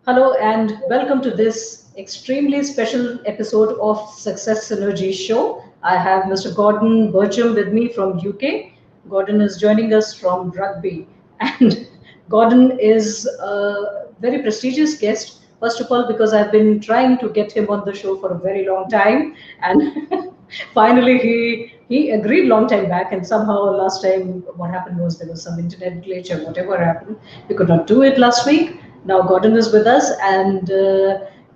Hello and welcome to this extremely special episode of Success Synergy Show. I have Mr. Gordon Burcham with me from UK. Gordon is joining us from rugby, and Gordon is a very prestigious guest. First of all, because I've been trying to get him on the show for a very long time, and finally he agreed long time back. And somehow last time, what happened was there was some internet glitch or whatever happened. We could not do it last week. Now Gordon is with us, and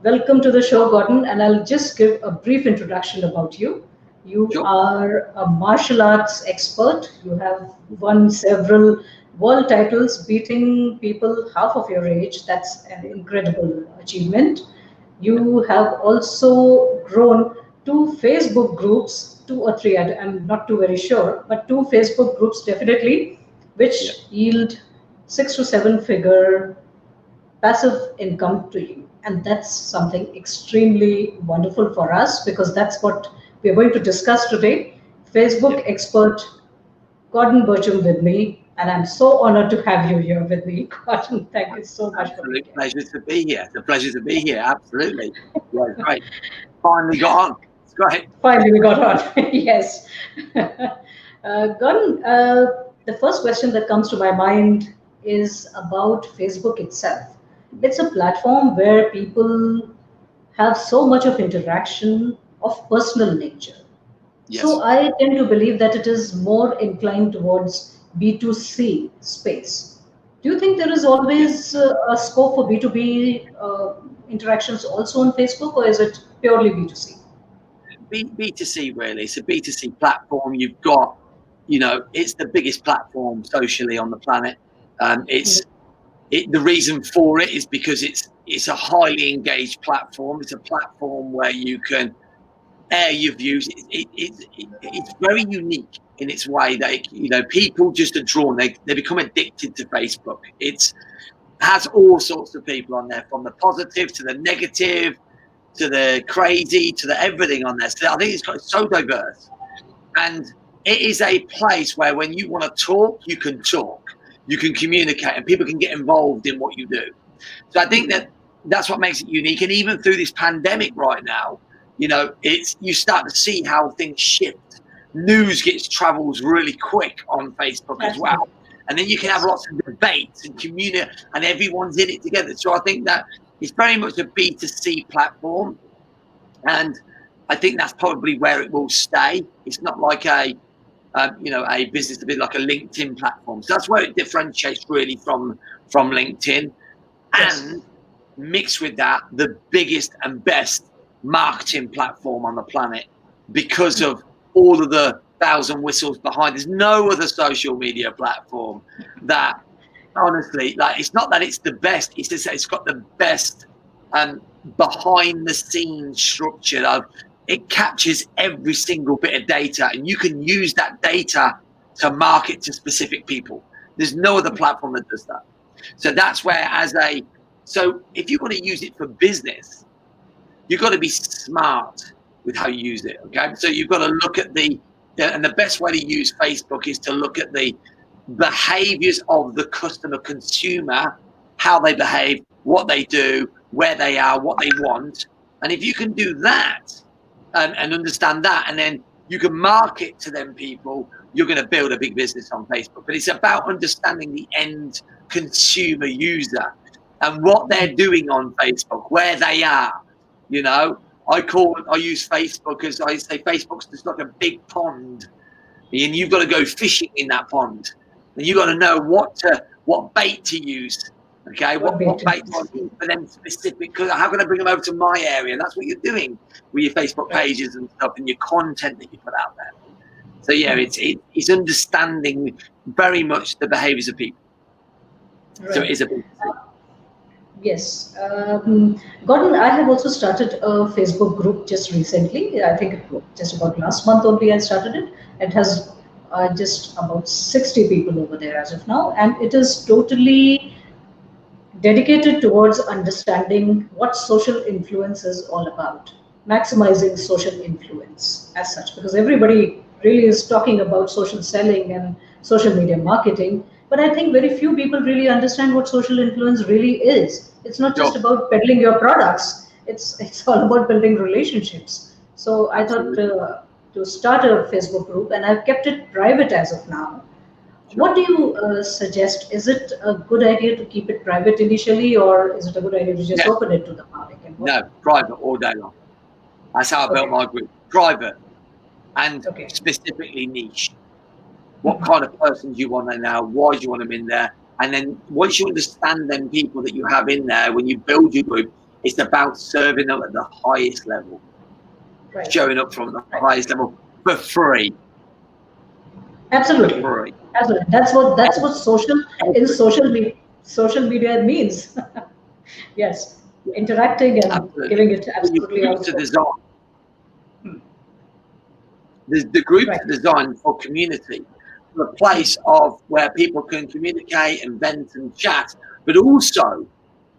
welcome to the show, Gordon. And I'll just give a brief introduction about you. You Sure. are a martial arts expert. You have won several world titles, beating people half of your age. That's an incredible achievement. You have also grown two Facebook groups, two or three, I'm not too very sure, but two Facebook groups definitely, Yeah. which yield 6 to 7 figure passive income to you. And that's something extremely wonderful for us because that's what we're going to discuss today. Yeah. Facebook expert Gordon Burcham with me. And I'm so honored to have you here with me. Gordon, thank you so much for being Absolute here. pleasure to be here. It's a pleasure to be here. Absolutely. Yeah, great. Finally got on. It's great. Finally, we got on. Yes. Gordon, the first question that comes to my mind is about Facebook itself. It's a platform where people have so much of interaction of personal nature. So Yes. I tend to believe that it is more inclined towards B2C space. Do you think there is Yeah. always a scope for B2B interactions also on Facebook, or is it purely B2C? B2C really. It's a B2C platform. You've got, it's the biggest platform socially on the planet. The reason for it is because it's a highly engaged platform. It's a platform where you can air your views. It's very unique in its way. People just are drawn. They become addicted to Facebook. It has all sorts of people on there, from the positive to the negative to the crazy to the everything on there. So I think it's so diverse, and it is a place where when you want to talk, you can communicate, and people can get involved in what you do. So I think that's what makes it unique. And even through this pandemic right now, you start to see how things shift. News travels really quick on Facebook as well, Absolutely. and then you can have lots of debates and community, and everyone's in it together. So I think that it's very much a B2C platform, and I think that's probably where it will stay. It's not like a business, a bit like a LinkedIn platform. So that's where it differentiates really from LinkedIn. Yes. And mixed with that, the biggest and best marketing platform on the planet, because of all of the thousand whistles behind. There's no other social media platform that, honestly, like, it's not that it's the best, it's just that it's got the best behind the scenes structure of it captures every single bit of data, and you can use that data to market to specific people. There's no other platform that does that. So that's where, so if you want to use it for business, you've got to be smart with how you use it. Okay. So you've got to look at and the best way to use Facebook is to look at the behaviors of the customer consumer, how they behave, what they do, where they are, what they want. And if you can do that and understand that, and then you can market to them people, you're going to build a big business on Facebook. But it's about understanding the end consumer user and what they're doing on Facebook, where they are. I use Facebook as, I say, Facebook's just like a big pond, and you've got to go fishing in that pond, and you've got to know what bait to use. Okay, what bait for them specific? Because how can I bring them over to my area? And that's what you're doing with your Facebook pages and stuff, and your content that you put out there. So yeah, it's understanding very much the behaviors of people. Right. So it is a big thing. Yes. Gordon, I have also started a Facebook group just recently. I think just about last month only I started it. It has just about 60 people over there as of now. And it is totally dedicated towards understanding what social influence is all about, maximizing social influence as such, because everybody really is talking about social selling and social media marketing. But I think very few people really understand what social influence really is. It's not just Sure. about peddling your products. It's all about building relationships. So I thought Absolutely. to start a Facebook group, and I've kept it private as of now. Sure. What do you suggest? Is it a good idea to keep it private initially, or is it a good idea to just Yeah. open it to the public? And what? No, private all day long. That's how I built Okay. my group. Private and Okay. specifically niche. What Mhm. kind of person do you want in there? Why do you want them in there? And then once you understand them people that you have in there, when you build your group, it's about serving them at the highest level, Right. showing up from the Right. highest level for free. For Absolutely. free. Absolutely. That's what social media means. Yes. Interacting and Absolutely. giving it But your absolutely out groups are for. designed. Hmm. The groups Right. are designed for community, for a place of where people can communicate and vent and chat, but also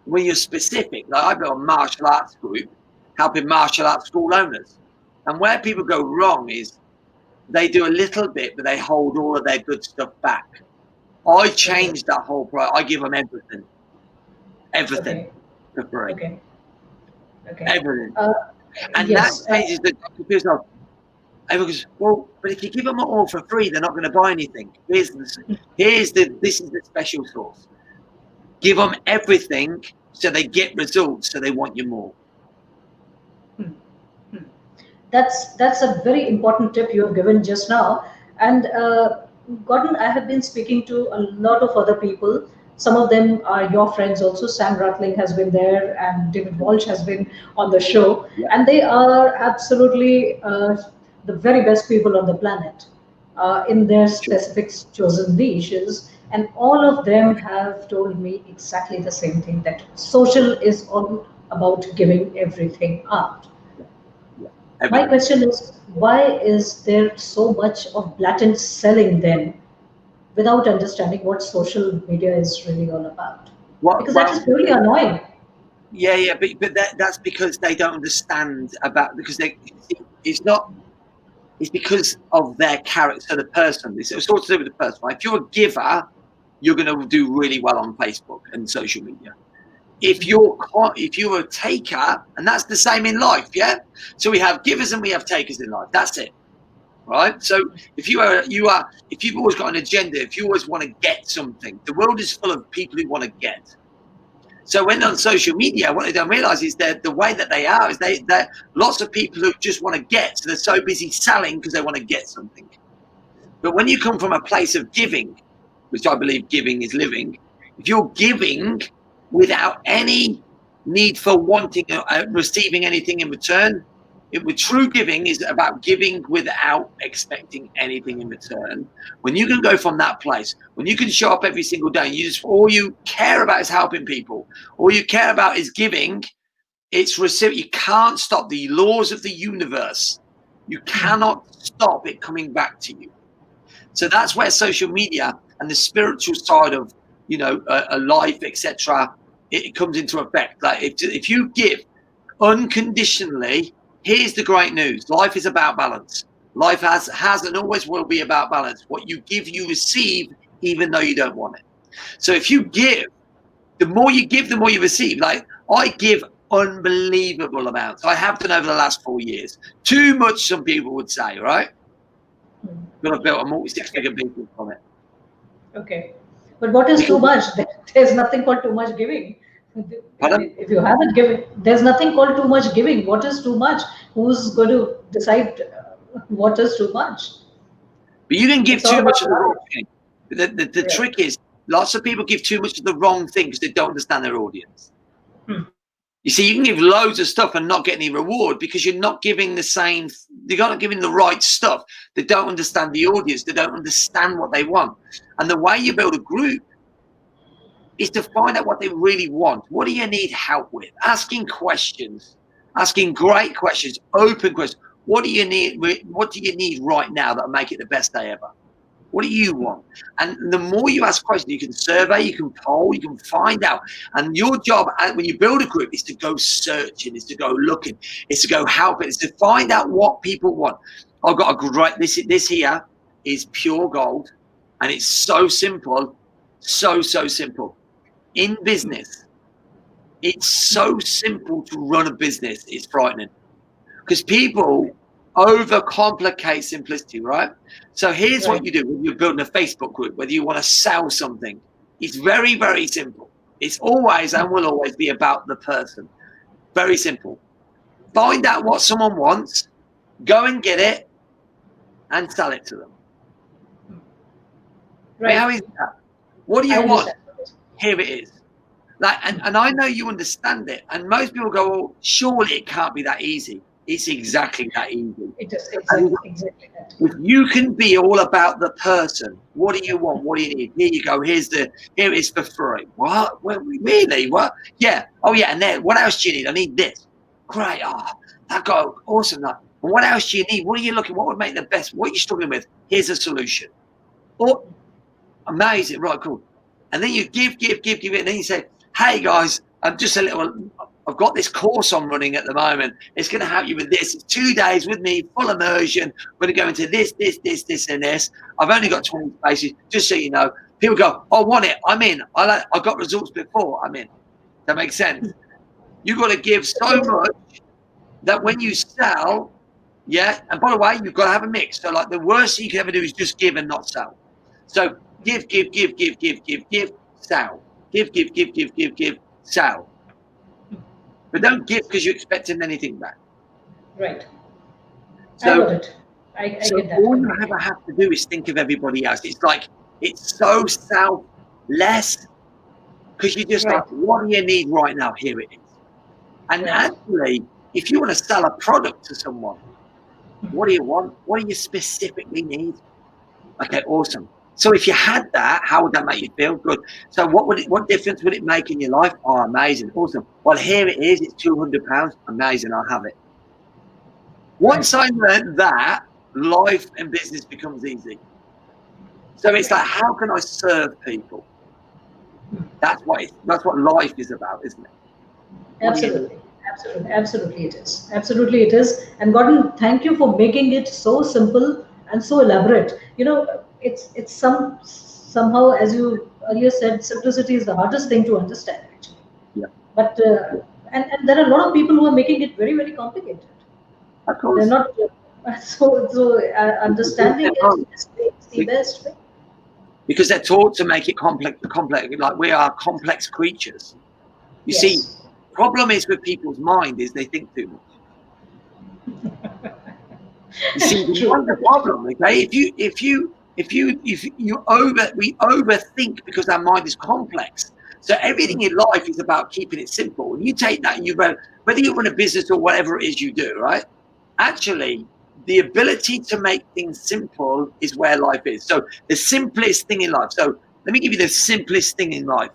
when you're specific, like I built a martial arts group helping martial arts school owners. And where people go wrong is they do a little bit, but they hold all of their good stuff back. I Okay. changed that whole I give them everything Okay. for free, Okay. Okay. everything. Uh, And that yes. changes the people. Everyone goes, well, but if you give them all for free, they're not going to buy anything. This is the special sauce. Give them everything so they get results, so they want you more. Hmm. Hmm. That's a very important tip you have given just now. And Gordon, I have been speaking to a lot of other people. Some of them are your friends also. Sam Rattling has been there, and David Walsh has been on the show, Yeah, and they are absolutely the very best people on the planet in their sure. specific chosen niches. And all of them have told me exactly the same thing, that social is all about giving everything out. Yeah, yeah. My Everything. question is, why is there so much of blatant selling then without understanding what social media is really all about? Because that is Well, purely annoying. yeah, but that's because they don't understand about because it's not it's because of their character, the person. It's all to do with the person. If you're a giver, you're going to do really well on Facebook and social media. If you're a taker, and that's the same in life, yeah. So we have givers and we have takers in life. That's it, right? So if if you've always got an agenda, if you always want to get something, the world is full of people who want to get. So when on social media, what they don't realize is that the way that they are is that lots of people who just want to get, so they're so busy selling because they want to get something. But when you come from a place of giving, which I believe giving is living, if you're giving without any need for wanting receiving anything in return, with true giving is about giving without expecting anything in return. When you can go from that place, when you can show up every single day, and all you care about is helping people, all you care about is giving. It's you can't stop the laws of the universe. You cannot stop it coming back to you. So that's where social media and the spiritual side of a life, etc., it comes into effect. Like if you give unconditionally, here's the great news: life is about balance. Life has and always will be about balance. What you give, you receive, even though you don't want it. So if you give, the more you give, the more you receive. Like I give unbelievable amounts. I have done over the last 4 years. Too much, some people would say, right? But I've built a multi-six-figure business from it. Okay. But what is too Because, much? There's nothing called too much giving. I pardon? mean, if you haven't given, there's nothing called too much giving. What is too much? Who's going to decide what is too much? But you can give It's all too about much of the wrong life. thing. The Yeah. trick is lots of people give too much of the wrong thing because they don't understand their audience. Hmm. You see, you can give loads of stuff and not get any reward because you're not giving the same, you're not giving the right stuff. They don't understand the audience. They don't understand what they want. And the way you build a group is to find out what they really want. What do you need help with? Asking questions, asking great questions, open questions. What do you need? What do you need right now that'll make it the best day ever? What do you want? And the more you ask questions, you can survey, you can poll, you can find out. And your job when you build a group is to go searching, is to go looking, is to go helping, is to find out what people want. I've got a great, this here is pure gold, and it's so simple. So simple. In business, it's so simple to run a business. It's frightening because people overcomplicate simplicity, right? So here's what you do when you're building a Facebook group, whether you want to sell something. It's very, very simple. It's always and will always be about the person. Very simple. Find out what someone wants, go and get it, and sell it to them. Right. How is that? What do you want? Here it is. Like, and I know you understand it. And most people go, well, surely it can't be that easy. It's exactly that easy. It is exactly that. If you can be all about the person, what do you want? What do you need? Here you go. Here it is for free. What? Well, really? What? Yeah. Oh yeah. And then what else do you need? I need this. Great. Oh, that guy, awesome. That. And what else do you need? What are you looking? What would make the best? What are you struggling with? Here's a solution. Oh, amazing. Right. Cool. And then you give, and then you say, hey guys, I'm just a little. I've got this course I'm running at the moment. It's going to help you with this. It's 2 days with me, full immersion. We're going to go into this, and this. I've only got 20 spaces, just so you know. People go, I want it. I'm in. I got results before. I'm in. That makes sense. You've got to give so much that when you sell, yeah. And by the way, you've got to have a mix. So like the worst thing you can ever do is just give and not sell. So give, sell. Give, sell. But don't give because you're expecting anything back. Right. So, I got it. I get that. All you ever have to do is think of everybody else. It's like, it's so selfless because you just like, what do you need right now? Here it is. And actually, if you want to sell a product to someone, what do you want? What do you specifically need? Okay, awesome. So if you had that, how would that make you feel? Good. So what difference would it make in your life? Oh, amazing. Awesome. Well, here it is. It's £200. Amazing. I'll have it. Once I learned that, life and business becomes easy. So it's like, how can I serve people? That's what life is about, isn't it? Absolutely it is. Absolutely it is. And Gordon, thank you for making it so simple and so elaborate. You know, it's somehow, as you earlier said, simplicity is the hardest thing to understand actually. Yeah. But and there are a lot of people who are making it very, very complicated. Of course. They're not understanding it is the best way. Because they're taught to make it complex. Like we are complex creatures. You see, problem is with people's mind is they think too much. You see, the problem, okay? We overthink because our mind is complex. So everything in life is about keeping it simple. And you take that and whether you run a business or whatever it is you do, right? Actually, the ability to make things simple is where life is. So the simplest thing in life. So let me give you the simplest thing in life.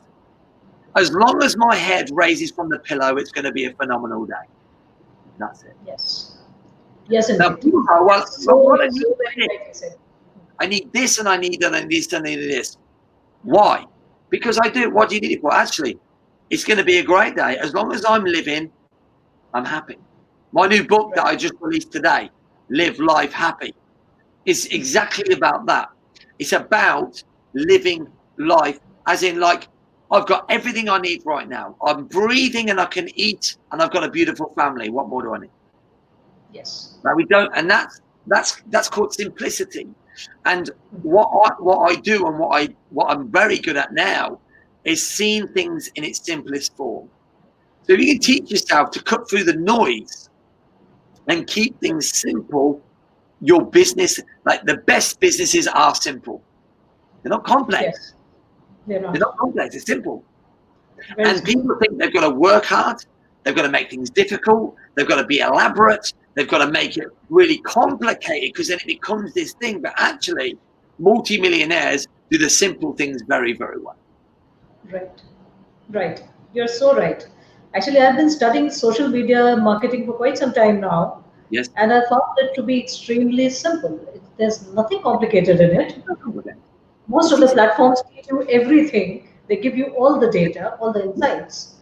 As long as my head raises from the pillow, it's going to be a phenomenal day. That's it. Yes, indeed. I need this and I need that and this and I need this. Why? Because I do. What do you need it for? Actually, it's going to be a great day. As long as I'm living, I'm happy. My new book that I just released today, Live Life Happy, is exactly about that. It's about living life as in like, I've got everything I need right now. I'm breathing and I can eat and I've got a beautiful family. What more do I need? Yes. Now we don't, and that's called simplicity. And what I do and what I'm very good at now is seeing things in its simplest form. So if you can teach yourself to cut through the noise and keep things simple, your business, like the best businesses are simple. They're not complex. Yes. They're not complex. It's simple. And people think they've got to work hard. They've got to make things difficult. They've got to be elaborate. They've got to make it really complicated because then it becomes this thing. But actually, multimillionaires do the simple things very, very well. Right. You're so right. Actually, I've been studying social media marketing for quite some time now. Yes. And I found it to be extremely simple. There's nothing complicated in it. Most of the platforms teach you everything. They give you all the data, all the insights.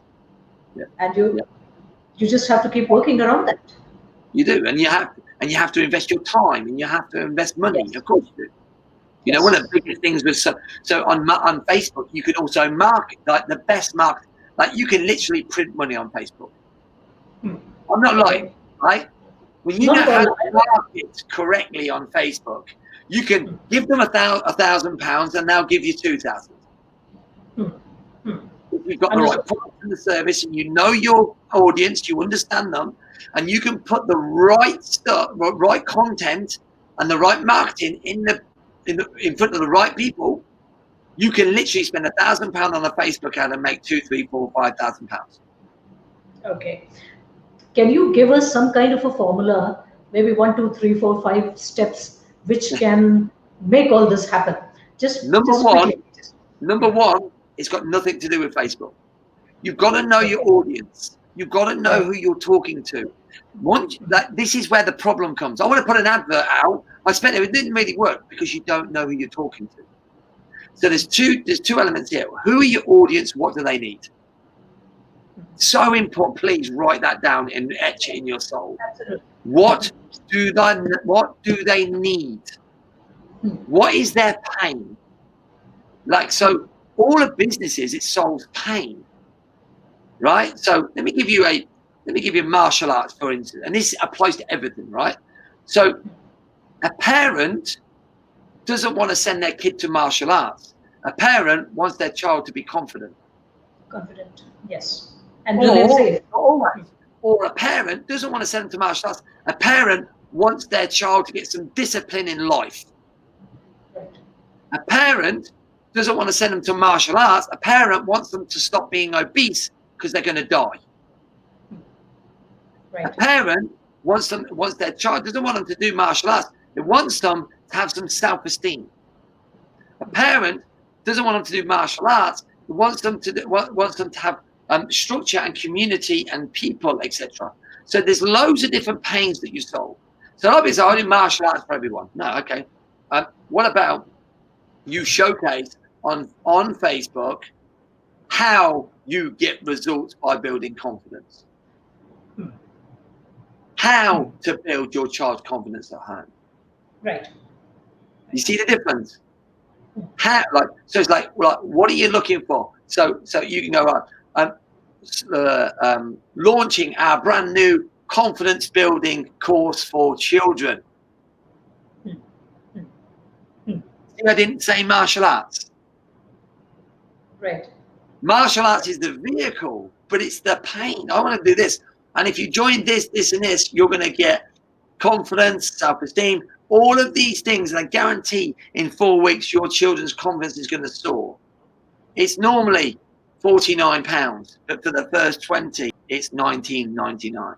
Yeah. And you just have to keep working around that. You do, and you have to invest your time, and you have to invest money. Yes. Of course you do. You know, one of the biggest things was so on Facebook, you could also market like the best market. Like you can literally print money on Facebook. I'm not lying, right? When you know how to market correctly on Facebook, you can give them £1,000 and they'll give you 2,000. If you've got the right product and the service, and you know your audience, you understand them, and you can put the right stuff, right content, and the right marketing in front of the right people, you can literally spend £1,000 on a Facebook ad and make £2,000, £3,000, £4,000, £5,000. Okay. Can you give us some kind of a formula, maybe 1, 2, 3, 4, 5 steps, which can make all this happen? Number one, it's got nothing to do with Facebook. You've got to know your audience. You've got to know who you're talking to. This is where the problem comes. I want to put an advert out. It didn't really work because you don't know who you're talking to. So there's two elements here. Who are your audience? What do they need? So important. Please write that down and etch it in your soul. Absolutely. What do they need? What is their pain? Like, so all of businesses, it solves pain, right? So let me give you martial arts, for instance, and this applies to everything, right? So a parent doesn't want to send their kid to martial arts. A parent wants their child to be confident. Confident, yes. And remain safe. Or a parent doesn't want to send them to martial arts. A parent wants their child to get some discipline in life. Right. A parent doesn't want to send them to martial arts. A parent wants them to stop being obese because they're going to die. Right. A parent wants their child, doesn't want them to do martial arts. It wants them to have some self-esteem. A parent doesn't want them to do martial arts. It wants them to have structure and community and people, etc. So there's loads of different pains that you solve. So obviously, I do martial arts for everyone. No, okay. What about you showcase on Facebook how you get results by building confidence? How to build your child's confidence at home? Right. You see the difference? How, so it's like, what are you looking for? So you can go launching our brand new confidence building course for children. See, I didn't say martial arts. Right. Martial arts is the vehicle, but it's the pain. I want to do this. And if you join this, and this, you're going to get confidence, self-esteem, all of these things. And I guarantee in 4 weeks, your children's confidence is going to soar. It's normally £49, but for the first 20, it's £19.99.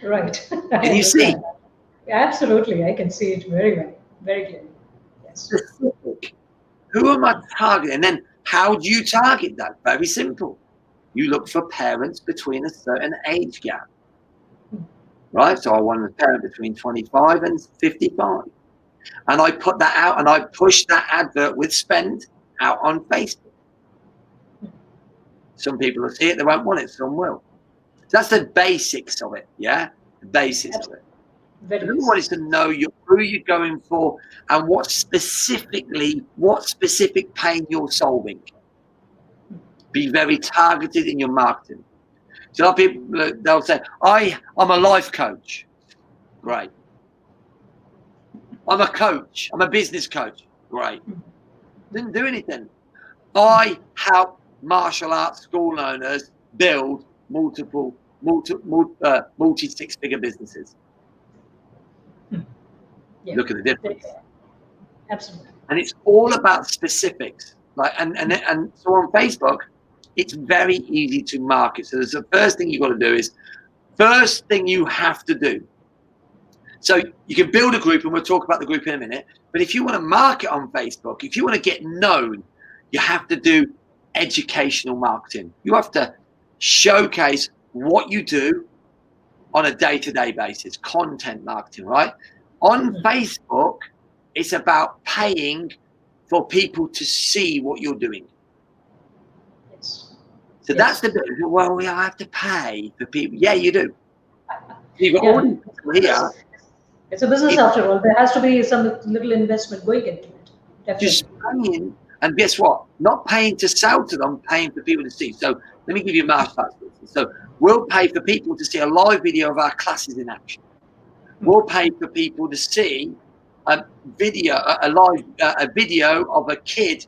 Right. Can you see? Absolutely. I can see it very well, very clearly. Yes. Specific. Who am I targeting? And then how do you target that? Very simple. You look for parents between a certain age gap. Right? So I want a parent between 25 and 55. And I put that out and I push that advert with spend out on Facebook. Some people will see it, they won't want it, some will. So that's the basics of it, yeah? The basics of it. Everyone is to know who you're going for and what specific pain you're solving. Be very targeted in your marketing. So people, they'll say, I'm a life coach. Great. I'm a coach. I'm a business coach. Great. Didn't do anything. I help martial arts school owners build multi-six-figure businesses. Yeah. Look at the difference. Absolutely. And it's all about specifics. And so on Facebook, it's very easy to market. So the first thing you've got to do is, first thing you have to do. So you can build a group, and we'll talk about the group in a minute. But if you want to market on Facebook, if you want to get known, you have to do educational marketing. You have to showcase what you do on a day-to-day basis, content marketing, right? On Facebook, it's about paying for people to see what you're doing. So that's the bit. Well, I have to pay for people. Yeah, you do. You've got all these people here. It's a business after all. There has to be some little investment going into it. Definitely. Just paying, and guess what? Not paying to sell to them, paying for people to see. So let me give you a martial arts business. So we'll pay for people to see a live video of our classes in action. We'll pay for people to see a video, a video of a kid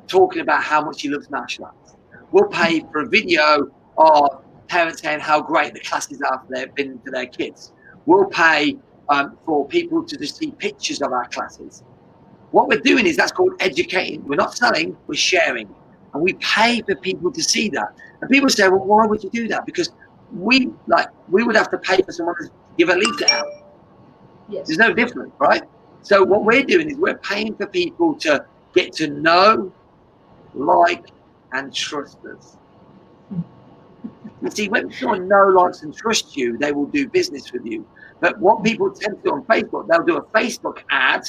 talking about how much he loves martial arts. We'll pay for a video of parents saying how great the classes are for their kids. We'll pay for people to just see pictures of our classes. What we're doing is that's called educating. We're not selling, we're sharing. And we pay for people to see that. And people say, well, why would you do that? Because we would have to pay for someone to give a leaflet out. Yes. There's no difference, right? So what we're doing is we're paying for people to get to know, like, and trust us. You see, when someone likes, and trusts you, they will do business with you. But what people tend to do on Facebook, they'll do a Facebook ad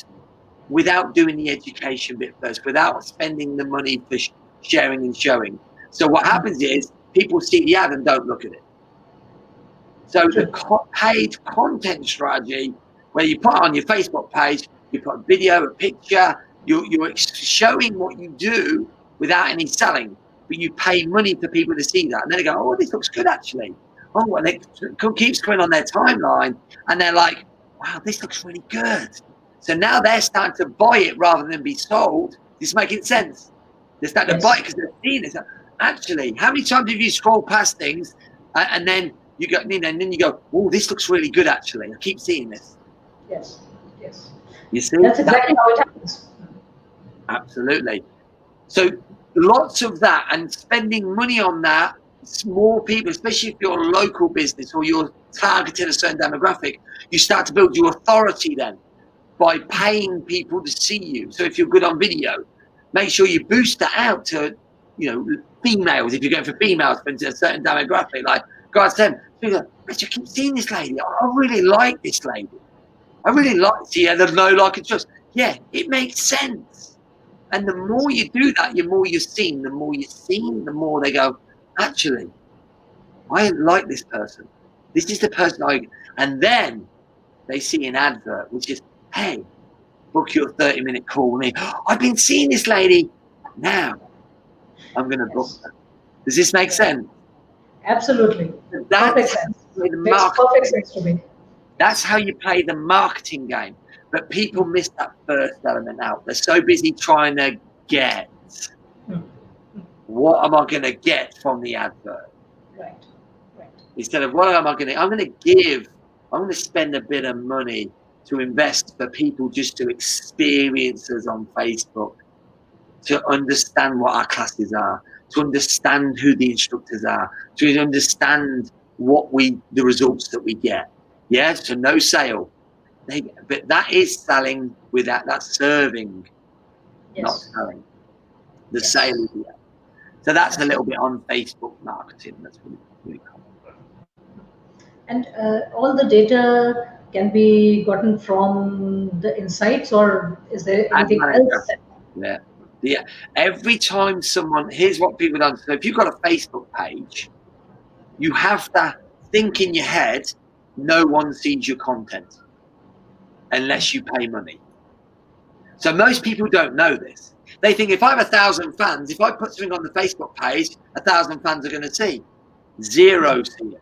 without doing the education bit first, without spending the money for sharing and showing. So what happens is people see the ad and don't look at it. So the paid content strategy, where you put on your Facebook page, you put a video, a picture, you're showing what you do without any selling, but you pay money for people to see that. And then they go, oh, this looks good actually. Oh, and it keeps coming on their timeline and they're like, wow, this looks really good. So now they're starting to buy it rather than be sold. This making sense? They're starting to buy it because they're seeing it. Actually, how many times have you scrolled past things and then you go, and then you go, oh, this looks really good actually. I keep seeing this. Yes, yes. You see? That's exactly how it happens. Absolutely. So lots of that, and spending money on that, small people, especially if you're a local business or you're targeting a certain demographic, you start to build your authority then by paying people to see you. So if you're good on video, make sure you boost that out to, females. If you're going for females, for a certain demographic, like guys, them, I keep seeing this lady. I really like this lady. I really like to see her. There's no like and trust. Yeah, it makes sense. And the more you do that, the more you're seen. The more you're seen, the more they go, actually, I like this person. This is the person and then they see an advert, which is, hey, book your 30-minute call with me. I've been seeing this lady. Now I'm going to book her. Does this make sense? Absolutely. Perfect sense. Makes perfect sense to me. That's how you play the marketing game. But people miss that first element out. They're so busy trying to get, what am I going to get from the advert? Right. Instead of what am I going to, I'm going to spend a bit of money to invest for people just to experience us on Facebook, to understand what our classes are, to understand who the instructors are, to understand the results that we get. Yeah, so no sale. But that is selling without, that's serving, not selling. The sale is there. So that's a little bit on Facebook marketing. That's really cool. And all the data can be gotten from the insights, or is there anything else? Yeah. Every time here's what people don't. So if you've got a Facebook page, you have to think in your head, no one sees your content unless you pay money. So most people don't know this. They think if I have 1,000 fans, if I put something on the Facebook page, 1,000 fans are going to see. 0 see it.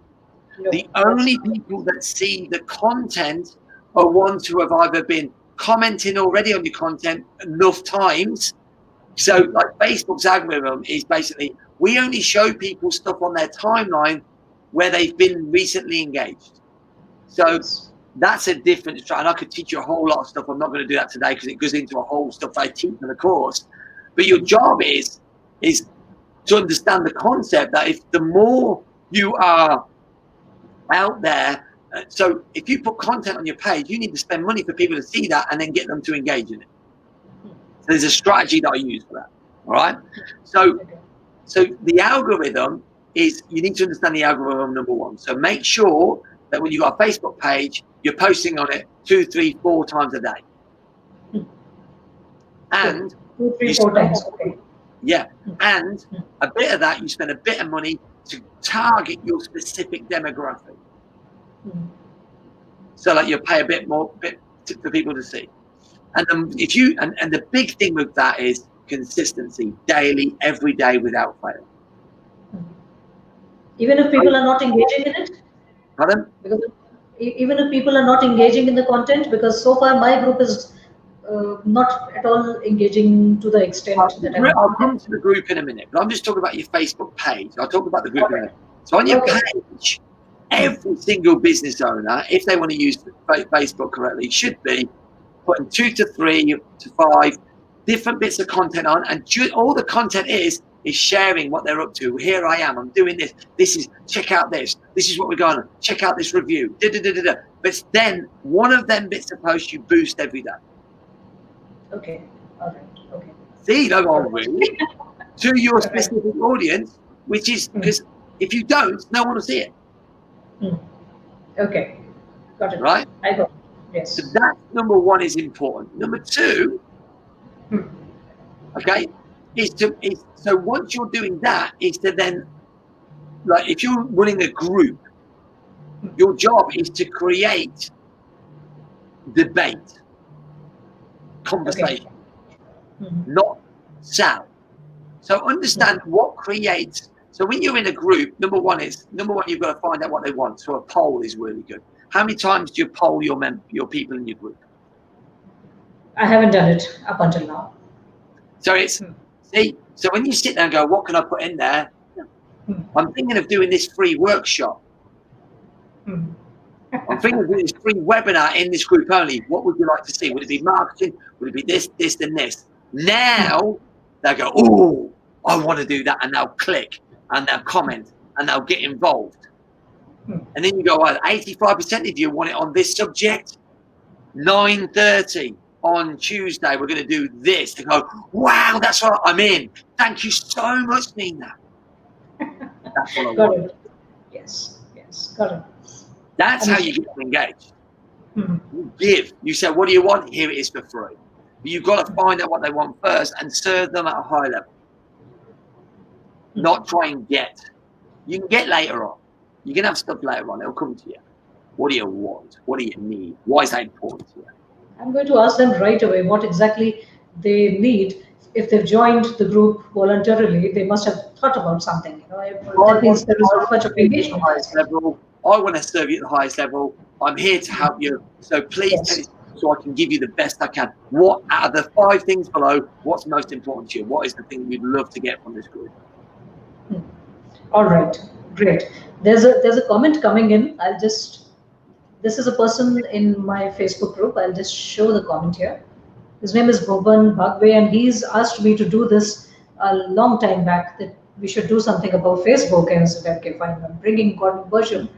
The only people that see the content are ones who have either been commenting already on your content enough times. So like Facebook's algorithm is basically, we only show people stuff on their timeline where they've been recently engaged. So that's a different strategy. And I could teach you a whole lot of stuff. I'm not going to do that today because it goes into a whole stuff I teach in the course. But your job is to understand the concept that if the more you are out there, so if you put content on your page, you need to spend money for people to see that and then get them to engage in it. So there's a strategy that I use for that. All right. So the algorithm is, you need to understand the algorithm, number one. So make sure that when you've got a Facebook page, you're posting on it 2, 3, 4 times a day. And 2, 3, 4 times. Okay. Yeah. And a bit of that, you spend a bit of money to target your specific demographic. So like you pay a bit more for people to see. And if you and the big thing with that is consistency, daily, every day, without fail. Even if people are not engaging in it, Pardon? because even if people are not engaging in the content, because so far my group is not at all engaging to the extent that I want. I'll come to the group in a minute, but I'm just talking about your Facebook page. I'll talk about the group in a minute. So on your page, every single business owner, if they want to use Facebook correctly, should be putting 2 to 3 to 5 different bits of content on, and all the content is sharing what they're up to. Here I am, I'm doing this. This is, check out this. This is what we're going on. Check out this review. But then one of them bits of posts you boost every day. Okay. All right. Okay. See, no one really to your specific audience, which is because if you don't, no one will see it. Okay. Got it. Right? I got it. Yes. So that number one is important. Number two, okay, so once you're doing that, is to then, like, if you're running a group, your job is to create debate, conversation, not sound. So understand what creates. So when you're in a group, number one, you've got to find out what they want. So a poll is really good. How many times do you poll your people in your group? I haven't done it up until now. So so when you sit there and go, what can I put in there? I'm thinking of doing this free workshop. I'm thinking of doing this free webinar in this group only. What would you like to see? Would it be marketing? Would it be this, this, and this? Now they'll go, oh, I want to do that, and they'll click and they'll comment and they'll get involved. And then you go, well, 85% of you want it on this subject. 9:30 on Tuesday, we're going to do this. They go, wow, that's what I'm in. Thank you so much, Nina. That's what I want. It. Yes, got it. That's how you get them engaged. You give. You say, what do you want? Here it is for free. But you've got to find out what they want first and serve them at a high level. Not try and get. You can get later on. You can have stuff later on. It'll come to you. What do you want? What do you need? Why is that important to you? I'm going to ask them right away what exactly they need. If they've joined the group voluntarily, they must have thought about something. That means there is not much of engagement. I want to serve you at the highest level. I'm here to help you. So please, so I can give you the best I can. What out of the 5 things below, what's most important to you? What is the thing you'd love to get from this group? All right, great. There's a comment coming in. This is a person in my Facebook group. I'll just show the comment here. His name is Bhuvan Bhagwe, and he's asked me to do this a long time back, that we should do something about Facebook. And I said, okay, fine, I'm bringing Gordon Burcham.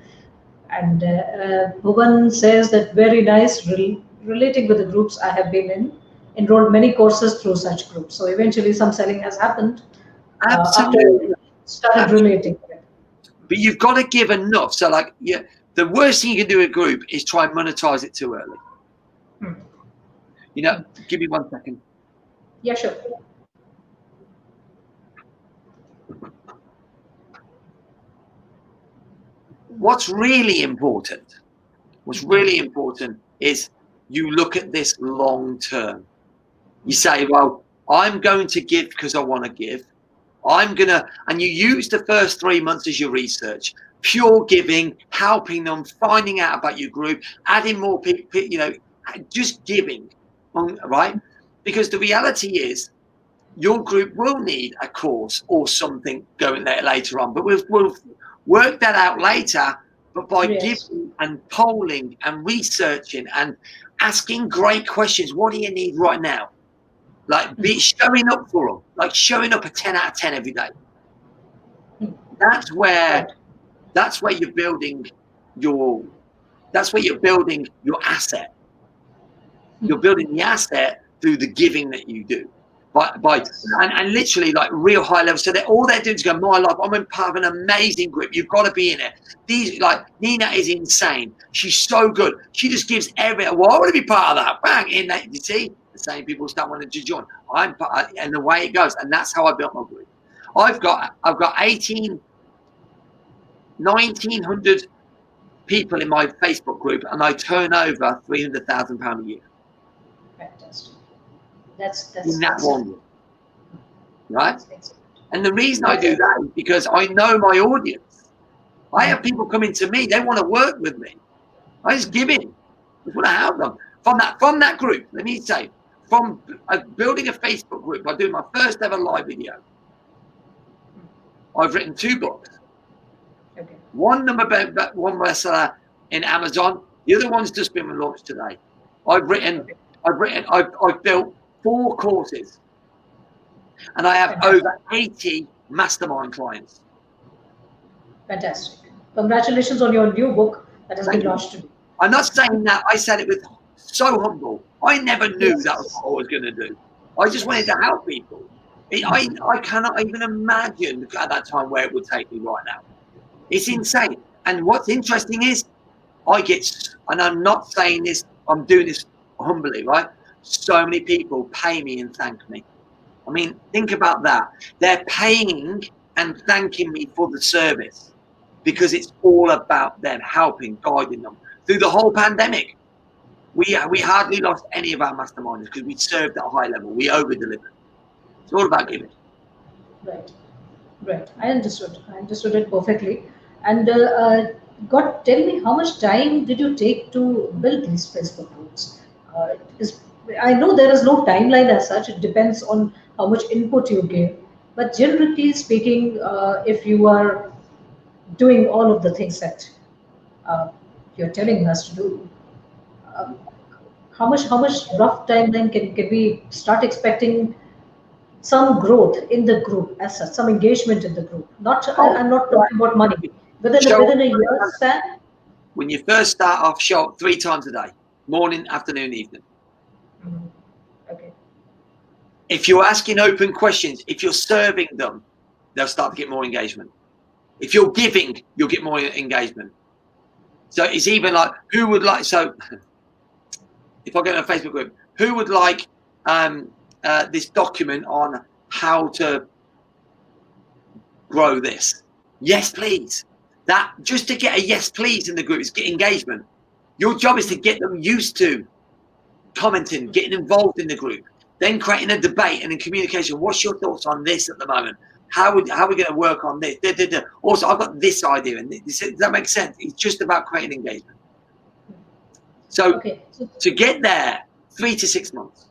And Bhuvan says that very nice, relating with the groups I have been in, enrolled many courses through such groups. So eventually some selling has happened after started relating. But you've got to give enough. So like, the worst thing you can do in a group is try and monetize it too early. Give me 1 second. Yeah, sure. What's really important is you look at this long term. You say, well, I'm going to give because I want to give. And you use the first 3 months as your research, pure giving, helping them, finding out about your group, adding more people, just giving, right? Because the reality is your group will need a course or something going there later on, but we'll work that out later. But by giving and polling and researching and asking great questions, what do you need right now? Like showing up for them, like showing up a 10 out of 10 every day. That's where you're building your asset. You're building the asset through the giving that you do. And literally like real high level. So all they're doing is go, my life, I'm in part of an amazing group. You've got to be in it. Nina is insane. She's so good. She just gives everything. Well, I want to be part of that. Bang, in that, you see? The same people start wanting to join. And the way it goes, and that's how I built my group. I've got 1,900 people in my Facebook group, and I turn over £300,000 a year. Fantastic. That's In that excellent. one year, right? That's excellent. And the reason I do that is because I know my audience. I have people coming to me; they want to work with me. I just give in. I just want to help them from that group. Let me say, from building a Facebook group, by doing my first ever live video, I've written 2 books. Okay. One bestseller in Amazon. The other one's just been launched today. I've built 4 courses, and I have over 80 mastermind clients. Fantastic. Congratulations on your new book that has been launched today. I'm not saying that. I said it with so humble. I never knew that was what I was going to do. I just wanted to help people. I cannot even imagine at that time where it would take me right now. It's insane. And what's interesting is I get, and I'm not saying this, I'm doing this humbly, right? So many people pay me and thank me. I mean, think about that. They're paying and thanking me for the service because it's all about them, helping, guiding them. Through the whole pandemic, we hardly lost any of our masterminders because we served at a high level. We over-delivered. It's all about giving. Right. I understood it perfectly. And God, tell me, how much time did you take to build these Facebook groups? I know there is no timeline as such. It depends on how much input you give. But generally speaking, if you are doing all of the things that uh, you're telling us to do, um, how much rough timeline can we start expecting some growth in the group as such, some engagement in the group? I'm not talking about money. Within a year span. When you first start off, show up 3 times a day, morning, afternoon, evening. Mhm. Okay. If you're asking open questions, if you're serving them, they'll start to get more engagement. If you're giving, you'll get more engagement. So it's even like, who would like, so if I go to a Facebook group, who would like this document on how to grow this? Yes, please. That just to get a yes, please in the group is get engagement. Your job is to get them used to commenting, getting involved in the group, then creating a debate and in communication. What's your thoughts on this at the moment? How are we going to work on this? Also, I've got this idea, and does that make sense? It's just about creating engagement. So to get there, 3 to 6 months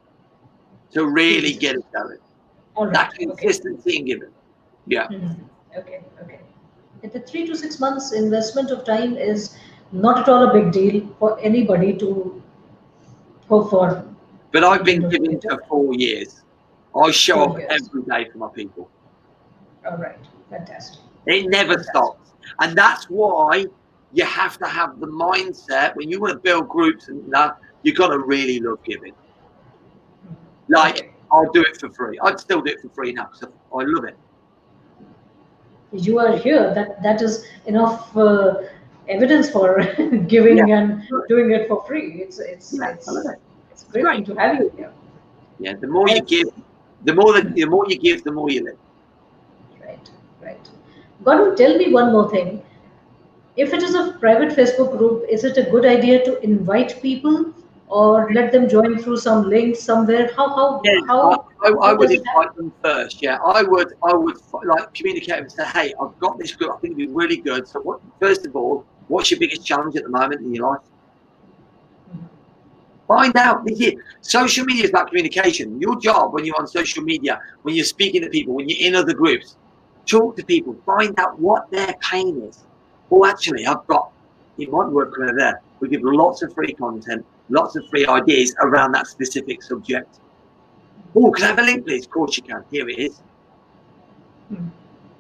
to really get it going. That consistency in giving. Yeah. Okay. The 3 to 6 months investment of time is not at all a big deal for anybody to go for. But I've been giving for 4 years. I show up every day for my people. All right. Fantastic. It never stops. And that's why you have to have the mindset when you want to build groups and that, you've got to really love giving. Like, I'll do it for free. I'd still do it for free now because I love it. You are here. That is enough evidence for giving and doing it for free. It's great to have you here. Yeah, the more you give, the more you give, the more you live. Right. Gordon, tell me one more thing. If it is a private Facebook group, is it a good idea to invite people or let them join through some link somewhere? I would invite them first. Yeah, I would like communicate and say, hey, I've got this group. I think it'd be really good. So first of all, what's your biggest challenge at the moment in your life? Find out. Social media is about communication. Your job when you're on social media, when you're speaking to people, when you're in other groups, talk to people. Find out what their pain is. Well, actually, it might work over there. We give lots of free content, lots of free ideas around that specific subject. Oh, can I have a link, please? Of course you can. Here it is.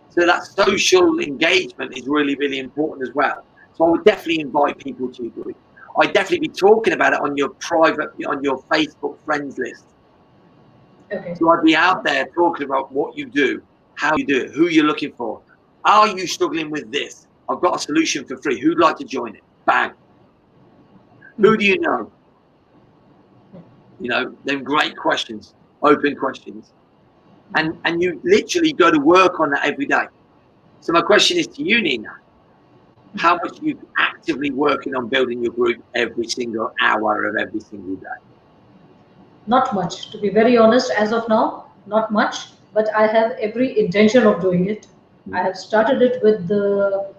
So that social engagement is really, really important as well. So I would definitely invite people to your group. I'd definitely be talking about it on your Facebook friends list. Okay. So I'd be out there talking about what you do, how you do it, who you're looking for. Are you struggling with this? I've got a solution for free. Who'd like to join it? Bang. Who do you know? Them great questions, open questions. And you literally go to work on that every day. So my question is to you, Nina. how much are you actively working on building your group every single hour of every single day? Not much, to be very honest, as of now, not much, but I have every intention of doing it. I have started it with the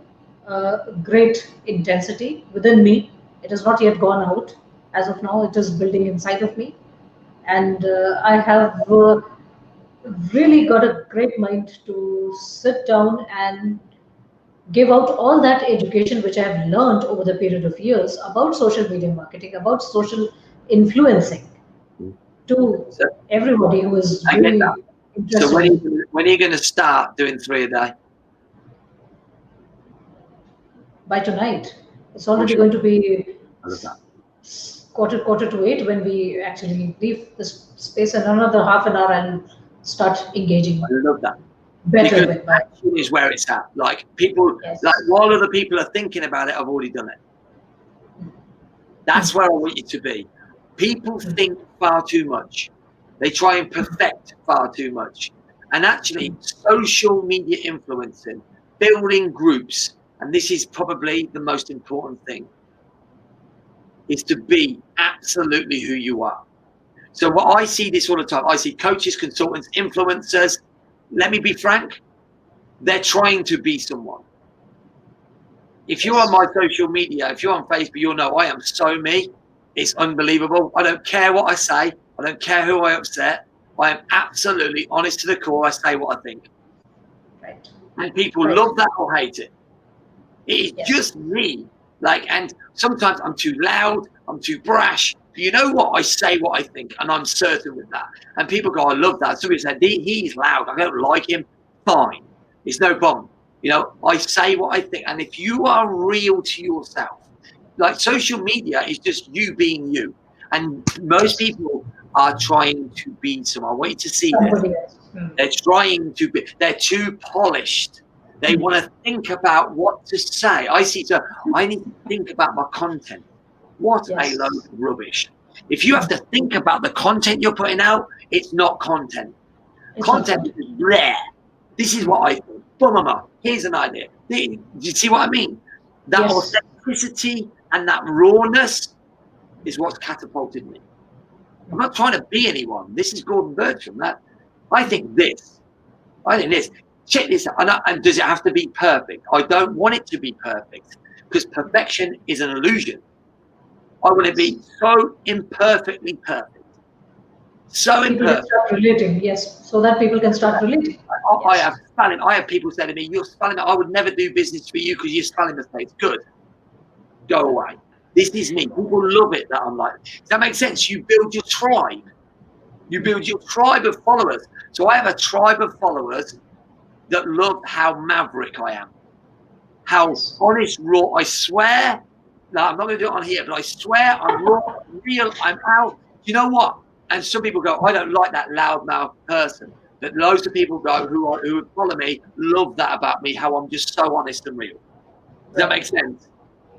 great intensity within me. It has not yet gone out. As of now, it is building inside of me. And I have really got a great mind to sit down and give out all that education which I have learned over the period of years about social media marketing, about social influencing to So, everybody who is I get really that. interested. So when are you going to start doing 3 a day? By tonight. It's already going to be I love that. quarter to 8 when we actually leave this space, and another half an hour and start engaging I love that. better Because with my. action is where it's at. Like people, Yes. like while other people are thinking about it, I've already done it. That's where I want you to be. People think far too much. They try and perfect far too much. And actually, social media influencing, building groups, and this is probably the most important thing, is to be absolutely who you are. So what I see this all the time, I see coaches, consultants, influencers. Let me be frank, they're trying to be someone. If you're on my social media, if you're on Facebook, you'll know I am so me. It's unbelievable. I don't care what I say. I don't care who I upset. I am absolutely honest to the core. I say what I think. Right. And people Right. love that or hate it. It is Yes. just me. Like, and sometimes I'm too loud. I'm too brash. But you know what? I say what I think, and I'm certain with that. And people go, I love that. Somebody said, he's loud. I don't like him. Fine. It's no problem. You know, I say what I think. And if you are real to yourself, like social media is just you being you. And most people are trying to be someone. I want you to see this. Somebody else. They're trying to be, they're too polished. They want to think about what to say. I need to think about my content. What Yes. a load of rubbish. If you have to think about the content you're putting out, it's not content. It's Content not is rare. This is what I think. Here's an idea. Do you see what I mean? That Yes. authenticity and that rawness is what's catapulted me. I'm not trying to be anyone. This is Gordon Burcham. I think this. Check this out. And does it have to be perfect? I don't want it to be perfect because perfection is an illusion. I want to be so imperfectly perfect. So People imperfect. can start relating, yes, so that people can start relating. I have spelling. I have people saying to me, "You're spelling. I would never do business for you because you're spelling mistakes." Good. Go away. This is me. People love it that I'm like. Does that make sense? You build your tribe. You build your tribe of followers. So I have a tribe of followers that love how maverick I am, how honest, raw. I swear. No, I'm not going to do it on here, but I swear I'm raw, I'm real. I'm out. You know what? And some people go, I don't like that loudmouth person. But loads of people go who follow me love that about me, how I'm just so honest and real. Does that make sense?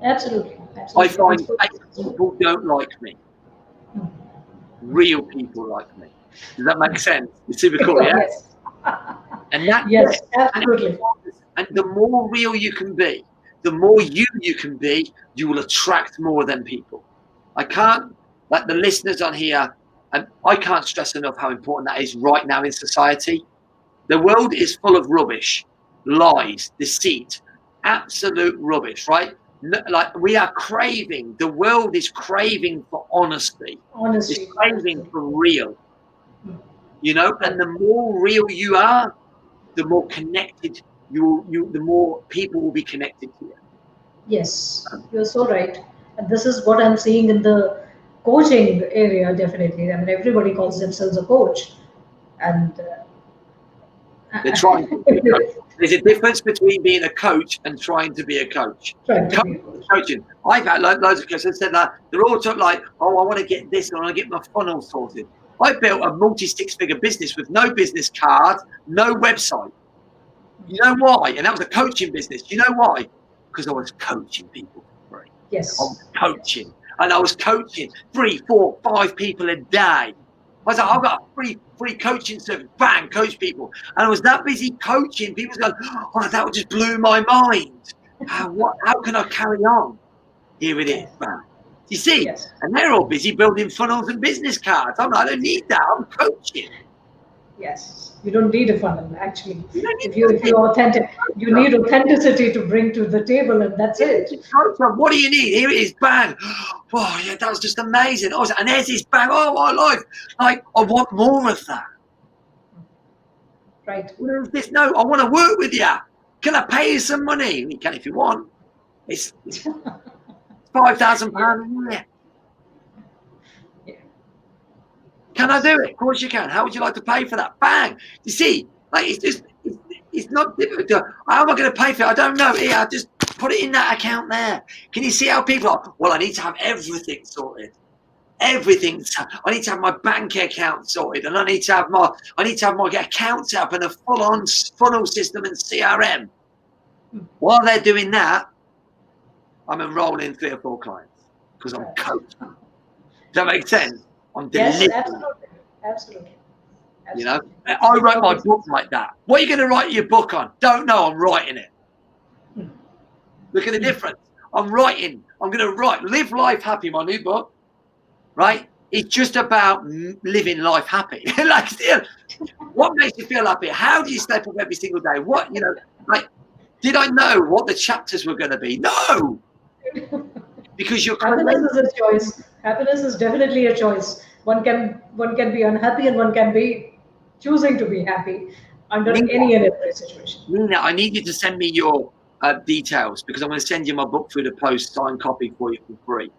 Absolutely. I find fake people don't like me. Real people like me. Does that make sense? It's super cool, yeah? Yes. And that, yes, absolutely. And the more real you can be, the more you can be, you will attract more than people. I can't, like the listeners on here, and I can't stress enough how important that is right now in society. The world is full of rubbish, lies, deceit, absolute rubbish, right? Like we are craving, the world is craving for honesty. Honesty. It's craving for real. You know, and the more real you are, the more connected the more people will be connected to you. Yes, you're so right. And this is what I'm seeing in the coaching area, definitely. I mean, everybody calls themselves a coach. And they're trying to be a coach. There's a difference between being a coach and trying to be a coach. Coaching. I've had loads of coaches that said that they're all talking like, oh, I want to get this, I want to get my funnel sorted. I built a multi-six-figure business with no business card, no website. You know why? And that was a coaching business. You know why? Because I was coaching people for free. Yes. I was coaching. And I was coaching 3, 4, 5 people a day. I was like, I've got a free coaching service. Bang, coach people. And I was that busy coaching. People going, oh, that just blew my mind. How can I carry on? Here it is, man. You see, Yes. and they're all busy building funnels and business cards. I don't need that. I'm coaching. Yes, you don't need a funnel actually. You don't If need you're authentic, you need authenticity to bring to the table, and that's it. What do you need? Here it is, bang. Oh yeah, that was just amazing. Oh, and there's this bang. Oh, my life. Like, I want more of that. Right. Where's this? No, I want to work with you. Can I pay you some money? You can if you want. It's £5,000 a year. Yeah. Can I do it? Of course you can. How would you like to pay for that? Bang. You see, like it's not difficult. How am I going to pay for it? I don't know. Here, I just put it in that account there. Can you see how people are? Well, I need to have everything sorted. Everything. I need to have my bank account sorted, and I need to have my accounts up and a full-on funnel system and CRM. While they're doing that, I'm enrolling 3 or 4 clients because I'm coaching. Does that make sense? I'm delivering. Yes, absolutely. You know, I wrote my book like that. What are you going to write your book on? Don't know. I'm writing it. Look at the difference. I'm writing. I'm going to write Live Life Happy, my new book. Right? It's just about living life happy. Like, still, what makes you feel happy? How do you step up every single day? What, you know, like, did I know what the chapters were going to be? No. Because you're happiness is a choice. Happiness is definitely a choice. One can be unhappy and one can be choosing to be happy under any and every situation. Nina, I need you to send me your details because I'm going to send you my book through the post, signed copy for you for free.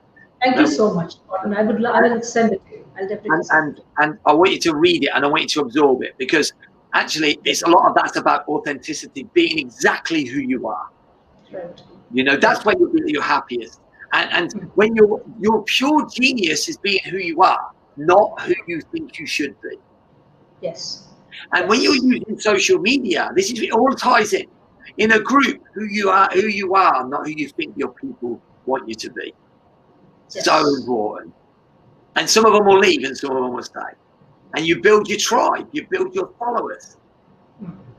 Thank you so much, Gordon. I will send it to you. I'll definitely send it. And I want you to read it and I want you to absorb it because actually it's a lot of that's about authenticity, being exactly who you are. Right. You know, that's when you're happiest. And when your pure genius is being who you are, not who you think you should be. Yes. And when you're using social media, it all ties in a group, who you are, not who you think your people want you to be. Yes. So important. And some of them will leave and some of them will stay. And you build your tribe, you build your followers.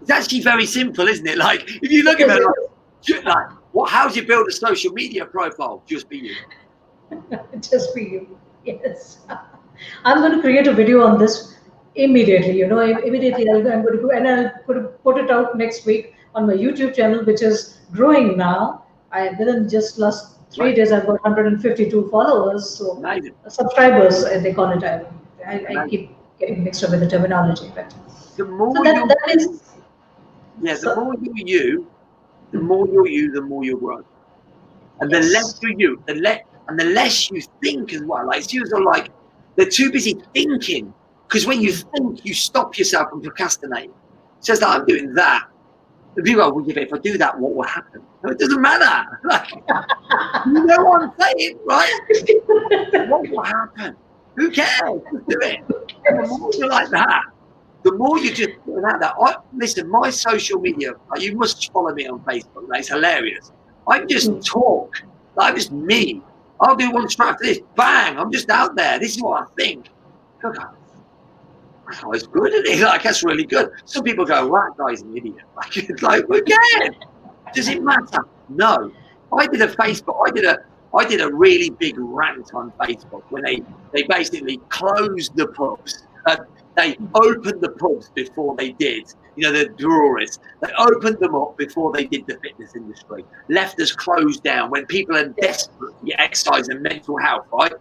It's actually very simple, isn't it? Like, if you look at it, how do you build a social media profile? Just be you. Just be you. Yes. I'm going to create a video on this immediately. I'm going to go and I'll put it out next week on my YouTube channel, which is growing now. Within just last 3 days, I've got 152 followers. So subscribers, they call it. I keep getting mixed up with the terminology, but the more so that is. Yeah, the more you, the more the more you'll grow. And the less you, the less you think as well. Like students are like, they're too busy thinking. Because when you think, you stop yourself from procrastinating. It says that I'm doing that. The people are, well, if I do that, what will happen? No, it doesn't matter. Like, you know what I'm saying, right? What will happen? Who cares? Just do it. And the more you're like that, the more you just put out that. Listen, my social media, you must follow me on Facebook. It's hilarious. I just talk. I'm just me. I'll do one strap for this. Bang! I'm just out there. This is what I think. Okay. Oh, it's good, isn't it? Like, that's really good. Some people go, well, that guy's an idiot. Like, it's like, who cares? Does it matter? No. I did a really big rant on Facebook when they basically closed the pubs. They opened the pubs before they did, the breweries. They opened them up before they did the fitness industry. Left us closed down when people are desperate for exercise and mental health, right?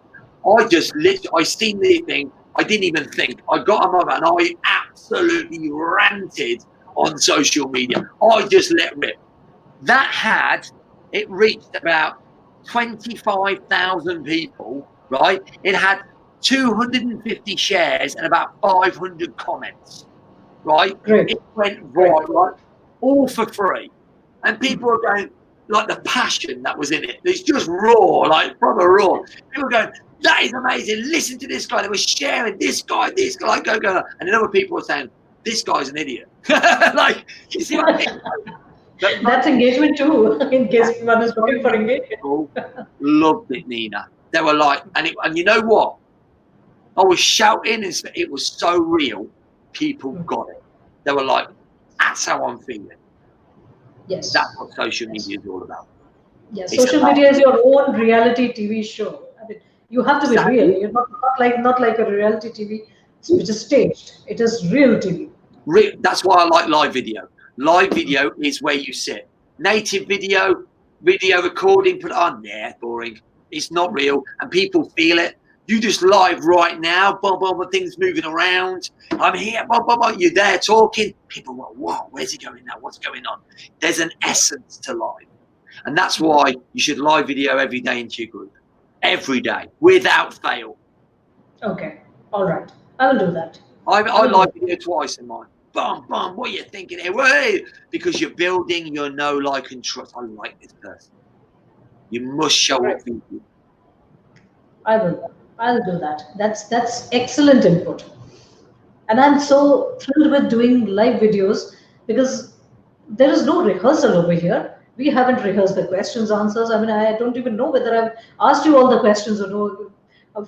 I seen the thing. I didn't even think. I got a moment and I absolutely ranted on social media. I just let rip. It reached about 25,000 people, right? It had 250 shares and about 500 comments, right? Great. It went viral, right? All for free. And people are going, like the passion that was in it. It's just raw, like proper raw. People are going, that is amazing. Listen to this guy. They were sharing this guy, go. And then other people were saying, this guy's an idiot. Like, you see what I mean? That's engagement too, in case one is looking for engagement. People loved it, Nina. They were like, and you know what? I was shouting, and it was so real. People got it. They were like, that's how I'm feeling. Yes. That's what social media is all about. Yes. It's Social about media is your own reality TV show. I mean, you have to be real. exactly. You're not like a reality TV which is staged. It is real TV. That's why I like live video. Live video is where you sit. Native video, video recording, put on there, boring. It's not real, and people feel it. You just live right now, boom, boom, boom, things moving around. I'm here, boom, boom, boom. You're there talking. People go, whoa, where's he going now? What's going on? There's an essence to live, and that's why you should live video every day into your group, every day, without fail. Okay. All right. I will do that. I live video twice in mine. Bum, bum, what are you thinking here? Wait, because you're building your know, like, and trust. I like this person. You must show up for you. I will. I'll do that. That's excellent input. And I'm so thrilled with doing live videos because there is no rehearsal over here. We haven't rehearsed the questions, answers. I mean, I don't even know whether I've asked you all the questions or no.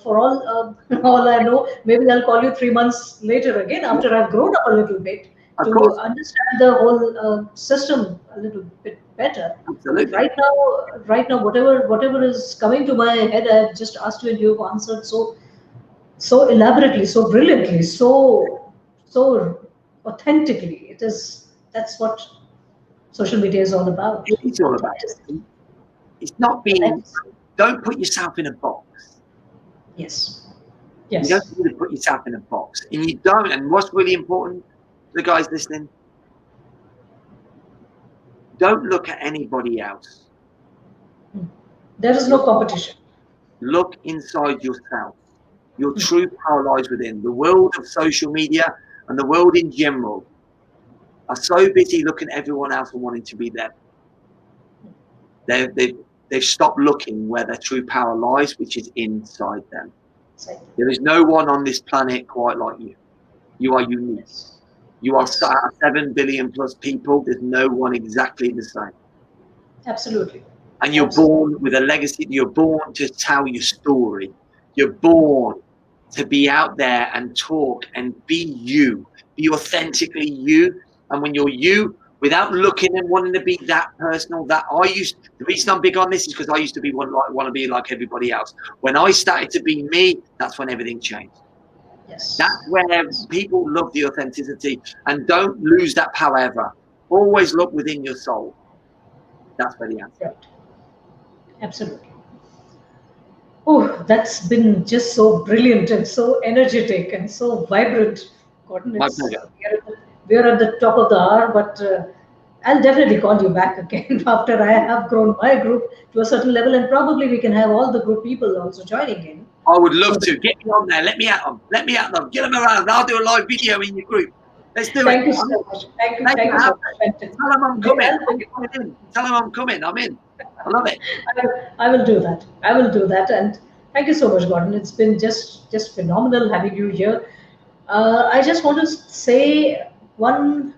For all I know, maybe I'll call you 3 months later again after I've grown up a little bit Of to course, understand the whole system a little bit better. But absolutely. right now, whatever is coming to my head, I've just asked you and you've answered so elaborately, so brilliantly, so authentically. It is that's what social media is all about. It's all about. Authenticity. It's not being. Authenticity. Don't put yourself in a box. Yes. You don't Yes. need to put yourself in a box, and you don't. And what's really important, the guys listening, don't look at anybody else. There is no competition. Look inside yourself. Your true power lies within. The world of social media and the world in general are so busy looking at everyone else and wanting to be them. They've stopped looking where their true power lies, which is inside them. There is no one on this planet quite like you. You are unique. Yes. You are Yes. 7 billion plus people. There's no one exactly the same. Absolutely. And you're born with a legacy. You're born to tell your story. You're born to be out there and talk and be you. Be authentically you. And when you're you, without looking and wanting to be that personal, the reason I'm big on this is because I used to want to be like everybody else. When I started to be me, that's when everything changed. Yes. That's where people love the authenticity, and don't lose that power ever. Always look within your soul. That's where the answer. Right. Absolutely. Oh, that's been just so brilliant and so energetic and so vibrant, Gordon. My pleasure. We are at the top of the hour, but I'll definitely call you back again after I have grown my group to a certain level, and probably we can have all the group people also joining in. I would love to. Get me on there. Let me at them. Let me at them. Get them around. I'll do a live video in your group. Let's do Thank it. you so much. Thank you. Thank Thank you. you so much. Tell them I'm coming. Tell them I'm coming. I'm in. I love it. I will do that. I will do that. And thank you so much, Gordon. It's been just phenomenal having you here. I just want to say one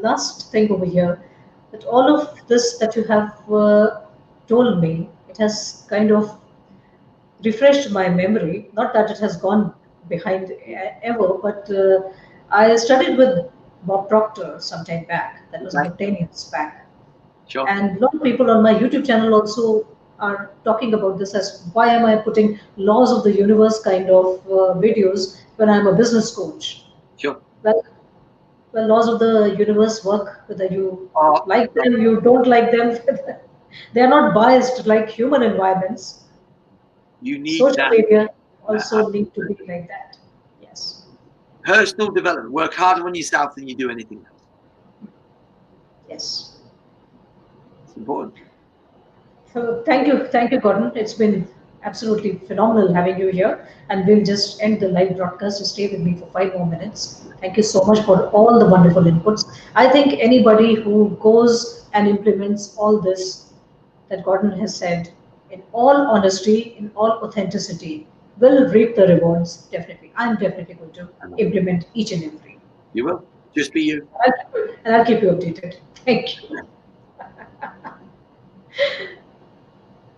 last thing over here, that all of this that you have told me, it has kind of refreshed my memory. Not that it has gone behind ever, but I studied with Bob Proctor some time back. That was about 10 years back. Sure. And a lot of people on my YouTube channel also are talking about this as why am I putting laws of the universe kind of videos when I'm a business coach? Sure. Well, laws of the universe work whether you Oh, like them, you don't like them. They are not biased like human environments. you need Social that. media also need to be like that. Yes. Personal development. Work harder on yourself than you do anything else. Yes. It's important. So thank you, Gordon. It's been absolutely phenomenal having you here. And we'll just end the live broadcast. So stay with me for 5 more minutes. Thank you so much for all the wonderful inputs. I think anybody who goes and implements all this that Gordon has said, in all honesty, in all authenticity, will reap the rewards. Definitely, I'm definitely going to implement each and every. You will. Just be you. And I'll keep you updated. Thank you.